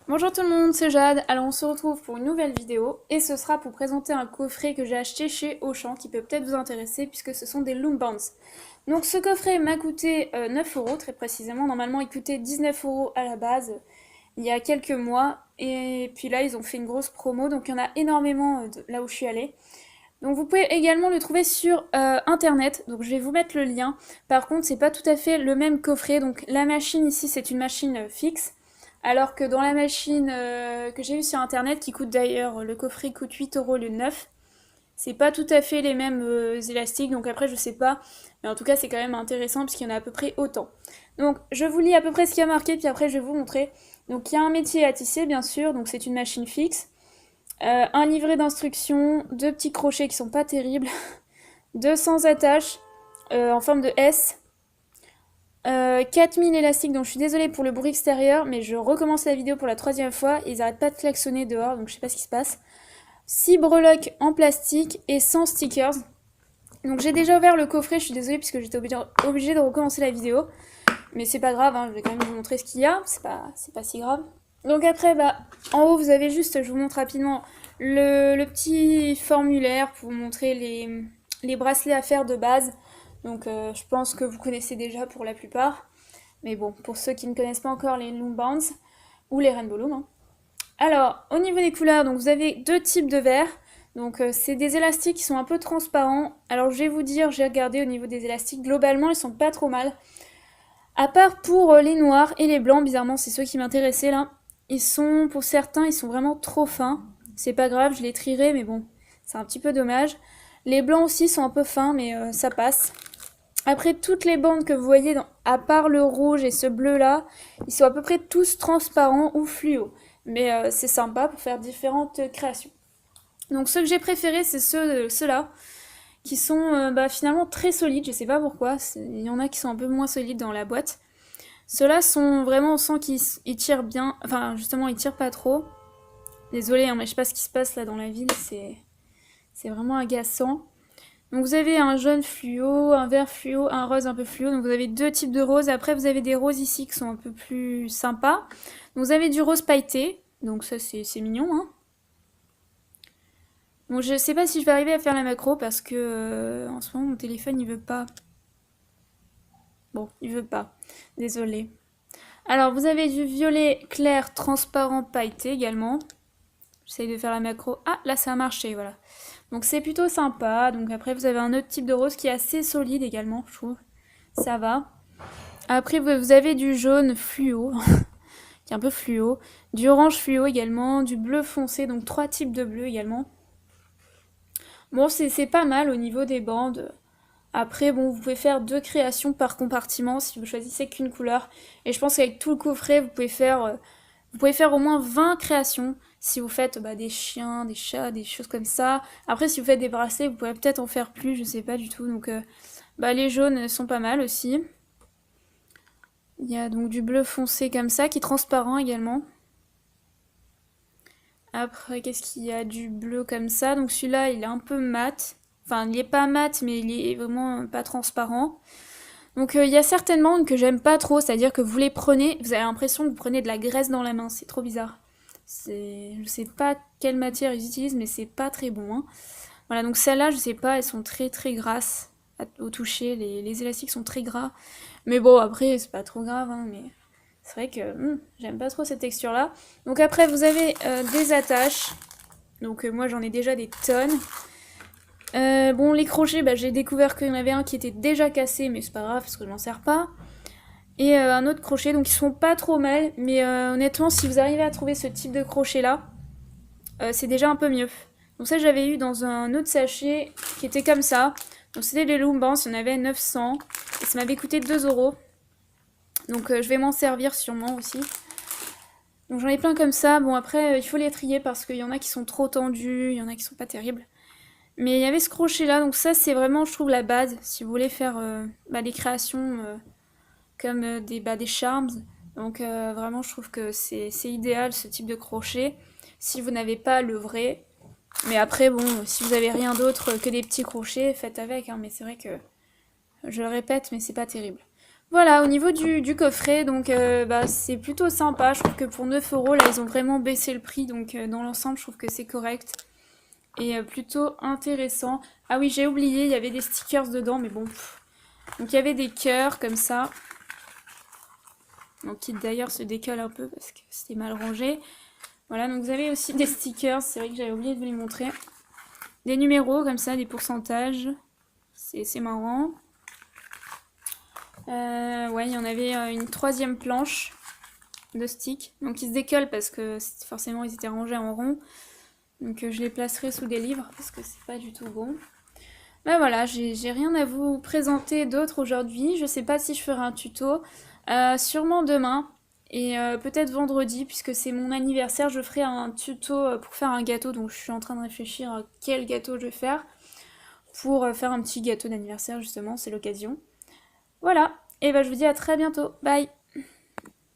Bonjour tout le monde, c'est Jade. Alors on se retrouve pour une nouvelle vidéo et ce sera pour présenter un coffret que j'ai acheté chez Auchan qui peut peut-être vous intéresser puisque ce sont des Loombands. Donc ce coffret m'a coûté 9 euros très précisément. Normalement il coûtait 19 euros à la base il y a quelques mois et puis là ils ont fait une grosse promo donc il y en a énormément là où je suis allée. Donc vous pouvez également le trouver sur internet, donc je vais vous mettre le lien. Par contre c'est pas tout à fait le même coffret, donc la machine ici c'est une machine fixe. Alors que dans la machine que j'ai vue sur internet, qui coûte d'ailleurs, le coffret coûte 8 euros le neuf, c'est pas tout à fait les mêmes élastiques, donc après je sais pas, mais en tout cas c'est quand même intéressant puisqu'il y en a à peu près autant. Donc je vous lis à peu près ce qu'il y a marqué, puis après je vais vous montrer. Donc il y a un métier à tisser bien sûr, donc c'est une machine fixe, un livret d'instructions, deux petits crochets qui sont pas terribles, 200 attaches en forme de S, 4000 élastiques, donc je suis désolée pour le bruit extérieur, mais je recommence la vidéo pour la troisième fois, ils arrêtent pas de klaxonner dehors, donc je sais pas ce qui se passe. 6 breloques en plastique et 100 stickers. Donc j'ai déjà ouvert le coffret, je suis désolée puisque j'étais obligée de recommencer la vidéo. Mais c'est pas grave, hein, je vais quand même vous montrer ce qu'il y a, c'est pas si grave. Donc après, en haut vous avez juste, je vous montre rapidement, le petit formulaire pour vous montrer les bracelets à faire de base. Donc je pense que vous connaissez déjà pour la plupart. Mais bon, pour ceux qui ne connaissent pas encore les Loombands, ou les Rainbow Loom. Hein. Alors, au niveau des couleurs, donc vous avez deux types de verres. Donc c'est des élastiques qui sont un peu transparents. Alors je vais vous dire, j'ai regardé au niveau des élastiques, globalement ils sont pas trop mal. À part pour les noirs et les blancs, bizarrement c'est ceux qui m'intéressaient là. Pour certains, ils sont vraiment trop fins. C'est pas grave, je les trierai, mais bon, c'est un petit peu dommage. Les blancs aussi sont un peu fins, mais ça passe. Après, toutes les bandes que vous voyez, à part le rouge et ce bleu-là, ils sont à peu près tous transparents ou fluo. Mais c'est sympa pour faire différentes créations. Donc ceux que j'ai préférés, c'est ceux-là, qui sont finalement très solides, je sais pas pourquoi. Il y en a qui sont un peu moins solides dans la boîte. Ceux-là sont vraiment, on sent qu'ils tirent bien. Enfin, justement, ils tirent pas trop. Désolée, hein, mais je sais pas ce qui se passe là dans la ville, c'est vraiment agaçant. Donc vous avez un jaune fluo, un vert fluo, un rose un peu fluo. Donc vous avez deux types de roses. Après vous avez des roses ici qui sont un peu plus sympas. Donc vous avez du rose pailleté. Donc ça c'est mignon. Hein. Bon je sais pas si je vais arriver à faire la macro parce que en ce moment mon téléphone il veut pas. Bon il veut pas. Désolée. Alors vous avez du violet clair transparent pailleté également. J'essaye de faire la macro. Ah là ça a marché voilà. Donc c'est plutôt sympa. Donc après vous avez un autre type de rose qui est assez solide également, je trouve. Ça va. Après vous avez du jaune fluo, qui est un peu fluo. Du orange fluo également. Du bleu foncé, donc trois types de bleu également. Bon c'est pas mal au niveau des bandes. Après bon vous pouvez faire deux créations par compartiment si vous choisissez qu'une couleur. Et je pense qu'avec tout le coffret vous pouvez faire au moins 20 créations si vous faites des chiens, des chats, des choses comme ça. Après, si vous faites des bracelets, vous pouvez peut-être en faire plus, je sais pas du tout. Donc, les jaunes sont pas mal aussi. Il y a donc du bleu foncé comme ça, qui est transparent également. Après, qu'est-ce qu'il y a? Du bleu comme ça. Donc celui-là, il est un peu mat. Enfin, il est pas mat, mais il est vraiment pas transparent. Donc il y a certaines bandes que j'aime pas trop, c'est-à-dire que vous les prenez, vous avez l'impression que vous prenez de la graisse dans la main, c'est trop bizarre. Je sais pas quelle matière ils utilisent, mais c'est pas très bon. Hein. Voilà, donc celles-là, je sais pas, elles sont très très grasses au toucher, les élastiques sont très gras. Mais bon, après, c'est pas trop grave, hein, mais c'est vrai que j'aime pas trop cette texture-là. Donc après, vous avez des attaches. Donc moi, j'en ai déjà des tonnes. Bon, les crochets, j'ai découvert qu'il y en avait un qui était déjà cassé, mais c'est pas grave parce que je m'en sers pas. Et un autre crochet, donc ils sont pas trop mal, mais honnêtement, si vous arrivez à trouver ce type de crochet là, c'est déjà un peu mieux. Donc ça, j'avais eu dans un autre sachet qui était comme ça. Donc c'était les Loombands, il y en avait 900, et ça m'avait coûté 2 euros. Donc je vais m'en servir sûrement aussi. Donc j'en ai plein comme ça. Bon, après, il faut les trier parce qu'il y en a qui sont trop tendus, il y en a qui sont pas terribles. Mais il y avait ce crochet là, donc ça c'est vraiment je trouve la base si vous voulez faire des créations comme des charms. Donc vraiment je trouve que c'est idéal ce type de crochet si vous n'avez pas le vrai. Mais après bon, si vous avez rien d'autre que des petits crochets, faites avec. Hein, mais c'est vrai que je le répète, mais c'est pas terrible. Voilà, au niveau du coffret, donc bah, c'est plutôt sympa. Je trouve que pour 9 euros, là, ils ont vraiment baissé le prix. Donc dans l'ensemble, je trouve que c'est correct. Et plutôt intéressant. Ah oui, j'ai oublié, il y avait des stickers dedans, mais bon. Donc il y avait des cœurs comme ça. Donc qui d'ailleurs se décolle un peu parce que c'était mal rangé. Voilà, donc vous avez aussi des stickers. C'est vrai que j'avais oublié de vous les montrer. Des numéros comme ça, des pourcentages. C'est marrant. Ouais, il y en avait une troisième planche de stick. Donc ils se décollent parce que forcément ils étaient rangés en rond. Donc je les placerai sous des livres parce que c'est pas du tout bon. Ben voilà, j'ai rien à vous présenter d'autre aujourd'hui. Je sais pas si je ferai un tuto. Sûrement demain. Et peut-être vendredi, puisque c'est mon anniversaire, je ferai un tuto pour faire un gâteau. Donc je suis en train de réfléchir à quel gâteau je vais faire. Pour faire un petit gâteau d'anniversaire, justement, c'est l'occasion. Voilà, et ben je vous dis à très bientôt. Bye!